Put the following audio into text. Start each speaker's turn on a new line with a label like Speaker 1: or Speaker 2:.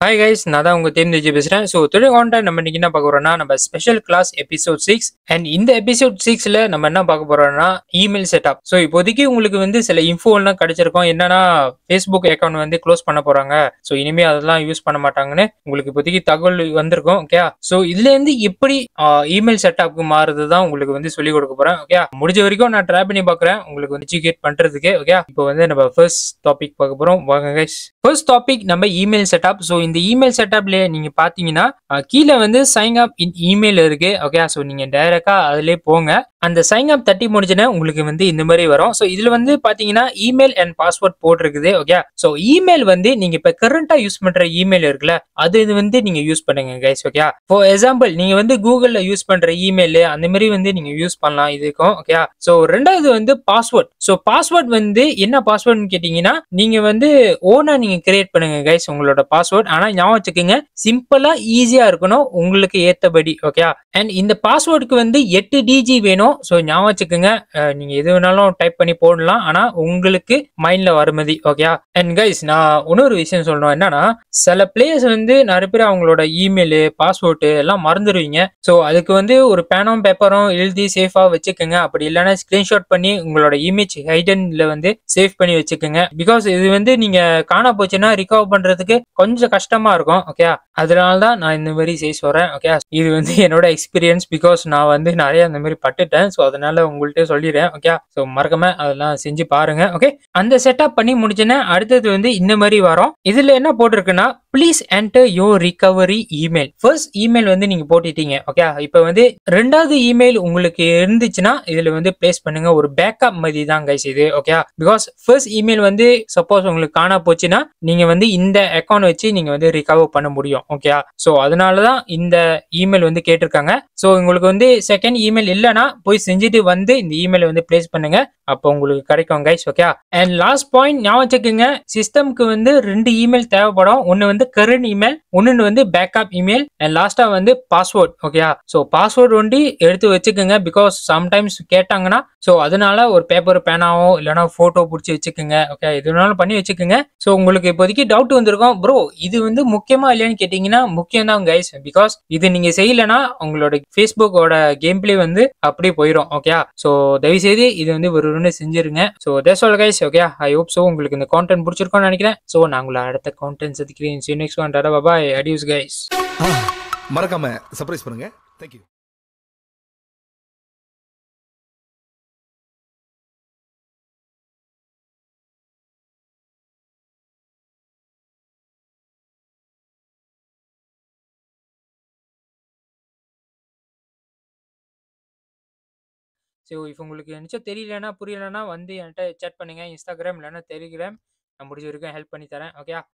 Speaker 1: Hi guys, நான் தான் உங்க தேம் தேஜி பேசுறேன். ஸோ டுடே கான்டென்ட் நம்ம இன்னைக்கு என்ன பார்க்க போறோம்னா நம்ம ஸ்பெஷல் கிளாஸ் எபிசோட் 6 அண்ட் இந்த எபிசோட் 6ல நம்ம என்ன பார்க்க போறோம்னா இமெயில் செட்டப். ஸோ இப்போதைக்கு உங்களுக்கு வந்து சில இன்ஃபோ எல்லாம் கிடைச்சிருக்கும். என்னன்னா ஃபேஸ்புக் அக்கௌண்ட் வந்து க்ளோஸ் பண்ண போறாங்க. ஸோ இனிமே அதெல்லாம் யூஸ் பண்ண மாட்டாங்கன்னு உங்களுக்கு இப்போதைக்கு தகவல் வந்திருக்கும். ஓகே, ஸோ இதுல இருந்து எப்படி இமெயில் செட்டப்க்கு மாறுது தான் உங்களுக்கு வந்து சொல்லிக் கொடுக்க போறேன். ஓகே, முடிஞ்ச வரைக்கும் நான் ட்ரை பண்ணி பார்க்குறேன் உங்களுக்கு வந்து எஜுகேட் பண்றதுக்கு. ஓகே, இப்போ வந்து நம்ம ஃபர்ஸ்ட் டாபிக் பார்க்க போறோம். வாங்க கைஸ், ஃபர்ஸ்ட் டாபிக் நம்ம இமெயில் செட்டப். ஸோ இந்த இமெயில் செட்டப்ல நீங்க பாத்தீங்கன்னா கீழே வந்து சைன் அப் இன் இமெயில் இருக்கு. ஓகே, ஸோ நீங்க டைரக்டா அதுலயே போங்க. அந்த சைன் அப் தட்டி முடிச்சுன்னா உங்களுக்கு வந்து இந்த மாதிரி வரும். ஸோ இதுல வந்து பாத்தீங்கன்னா இமெயில் அண்ட் பாஸ்வேர்ட் போட்டிருக்குது. ஓகே, ஸோ இமெயில் வந்து நீங்க இப்ப கரண்டா யூஸ் பண்ற இமெயில் இருக்குல்ல, அது வந்து நீங்க யூஸ் பண்ணுங்க கைஸ். ஓகே, ஃபார் எக்ஸாம்பிள் நீங்க வந்து கூகுள்ல யூஸ் பண்ற இமெயில் அந்த மாதிரி வந்து நீங்க யூஸ் பண்ணலாம் இதுக்கும். ஓகே, ஸோ ரெண்டாவது வந்து பாஸ்வேர்ட். ஸோ பாஸ்வேர்ட் வந்து என்ன பாஸ்வேர்ட்னு கேட்டீங்கன்னா நீங்க வந்து ஓனா நீங்க கிரியேட் பண்ணுங்க கைஸ் உங்களோட பாஸ்வேர்ட். ஆனா ஞாபகம் வச்சுக்கோங்க, சிம்பிளா ஈஸியா இருக்கணும் உங்களுக்கு ஏத்தபடி. ஓகே, அண்ட் இந்த பாஸ்வேர்டுக்கு வந்து 8 டிஜி வேணும். ஸோ ஞாபகம் வச்சுக்கோங்க, நீங்க எது வேணாலும் டைப் பண்ணி போடலாம், ஆனா உங்களுக்கு மைண்ட்ல வருமதி. ஓகே, அண்ட் கைஸ் நான் இன்னொரு விஷயம் சொல்லணும். என்னன்னா சில பிளேயர்ஸ் வந்து நிறைய பேர் அவங்களோட இமெயில் பாஸ்வேர்டு எல்லாம் மறந்துடுவீங்க. ஸோ அதுக்கு வந்து ஒரு பேனும் பேப்பரும் எழுதி சேஃபா வச்சுக்கோங்க. அப்படி இல்லைன்னா ஸ்கிரீன்ஷாட் பண்ணி உங்களோட இமேஜ் ஹைடன்ல வந்து சேவ் பண்ணி வச்சுக்கோங்க. பிகாஸ் இது வந்து நீங்க காண போச்சுன்னா ரிகவர் பண்றதுக்கு கொஞ்சம் கஷ்டமா இருக்கும். ஓகே, அதனால தான் நான் இந்த மாதிரி செய்ய சொல்றேன். ஓகே, இது வந்து என்னோட எக்ஸ்பீரியன்ஸ். பிகாஸ் நான் வந்து நிறைய இந்த மாதிரி பட்டுட்டேன். ஸோ அதனால உங்கள்கிட்ட சொல்லிடுறேன். ஓகே, ஸோ மறக்காம அதெல்லாம் செஞ்சு பாருங்க. ஓகே, அந்த செட்டப் பண்ணி முடிச்சுன்னா அடுத்தது வந்து இந்த மாதிரி வரும். இதுல என்ன போட்டிருக்குன்னா please enter your recovery email. First email வந்து நீங்க போட்டுட்டீங்க. ஓகே, இப்போ வந்து ரெண்டாவது இமெயில் உங்களுக்கு இருந்துச்சுன்னா இதுல வந்து பிளேஸ் பண்ணுங்க. ஒரு பேக்கப் மாதிரி தான் கைஸ் இது. ஓகே, பிகாஸ் ஃபர்ஸ்ட் இமெயில் வந்து சப்போஸ் உங்களுக்கு காணா போச்சுன்னா நீங்க வந்து இந்த அக்கௌண்ட் வச்சு நீங்க வந்து ரிகவர் பண்ண முடியும். ஓகே, ஸோ அதனாலதான் இந்த இமெயில் வந்து கேட்டிருக்காங்க. ஸோ உங்களுக்கு வந்து செகண்ட் இமெயில் இல்லைன்னா போய் செஞ்சுட்டு வந்து இந்த இமெயில் வந்து பிளேஸ் பண்ணுங்க. அப்போ உங்களுக்கு கிடைக்கும் guys. Okay, and last point ஞாபகம் வச்சுக்கோங்க, சிஸ்டம்க்கு வந்து 2 இமெயில் தேவைப்படும். ஒன்னு வந்து கரண்ட் இமெயில், ஒன்னு வந்து பேக்கப் இமெயில், அண்ட் லாஸ்டா வந்து பாஸ்வேர்ட். ஓகே, ஸோ பாஸ்வேர்ட் ஒண்டி எடுத்து வச்சுக்கோங்க. பிகாஸ் சம்டைம்ஸ் கேட்டாங்கன்னா ஸோ அதனால ஒரு பேப்பர் பேனாவோ இல்லைன்னா போட்டோ பிடிச்சி வச்சுக்கோங்க. ஓகே, இது வேணாலும் பண்ணி வச்சுக்கோங்க. ஸோ உங்களுக்கு இப்போதைக்கு டவுட் வந்திருக்கும், ப்ரோ இது வந்து முக்கியமா இல்லையான்னு கேட்டீங்கன்னா முக்கியம் தான் கைஸ். பிகாஸ் இது நீங்க செய்யலைன்னா உங்களோட ஃபேஸ்புக்கோட கேம் பிளே வந்து அப்படியே போயிடும். ஓகே, ஸோ தயவுசெய்து இது வந்து ஒரு செஞ்சிருங்க. So that's all guys. Okay, I hope so உங்களுக்கு இந்த கான்டென்ட் பிடிச்சிருக்கும்னு நினைக்கிறேன். ஸோ நான் உங்களை அடுத்த கான்டென்ட் சந்திக்கிறேன். See you next one. Tada, bye bye. Adios guys.
Speaker 2: மறக்காம சர்ப்ரைஸ் பண்ணுங்க. தேங்க்யூ.
Speaker 1: ஸோ இப்போ உங்களுக்கு நினச்சா தெரியலன்னா புரியலன்னா வந்து என்கிட்ட சேட் பண்ணுங்க. இன்ஸ்டாகிராம் இல்லைன்னா டெலிகிராம், நான் முடிஞ்ச வரைக்கும் ஹெல்ப் பண்ணி தரேன். ஓகே.